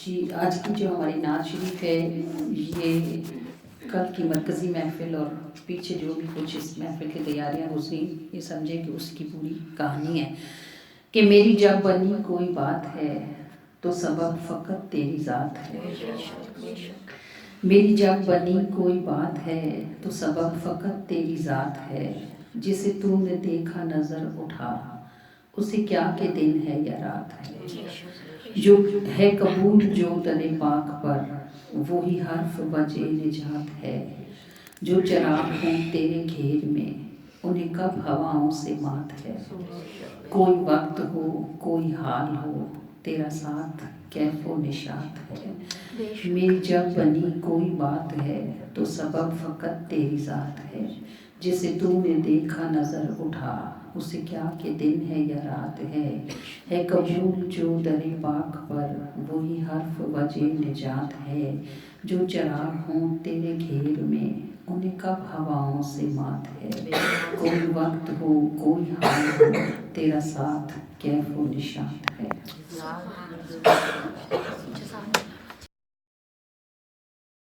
جی آج کی جو ہماری نعت شریف ہے یہ کل کی مرکزی محفل اور پیچھے جو بھی کچھ اس محفل کی تیاریاں گزری یہ سمجھے کہ اس کی پوری کہانی ہے کہ میری جب بنی کوئی بات ہے تو سبب فقط تیری ذات ہے. میری جب بنی کوئی بات ہے تو سبب فقط تیری ذات ہے. جسے تو نے دیکھا نظر اٹھا اسے کیا کہ دن ہے یا رات ہے. جو ہے قبول جو در پاک پر وہی حرف وجہ نجات ہے. جو چراغ ہوں تیرے گھیر میں انہیں کب ہواؤں سے مات ہے. کوئی وقت ہو کوئی حال ہو تیرا ساتھ کیف و نشات ہے. میری جب بنی کوئی بات ہے تو سبب فقط تیری ذات ہے. جسے تو نے دیکھا نظر اٹھا اسے کیا کہ دن ہے یا رات ہے قبول جو در پاک پر وہی حرف وجہ نجات ہے. جو چراغ ہوں تیرے گھیر میں انہیں کب ہواؤں سے مات ہے. کوئی وقت ہو کوئی حال ہو تیرا ساتھ کیف و نشات ہے.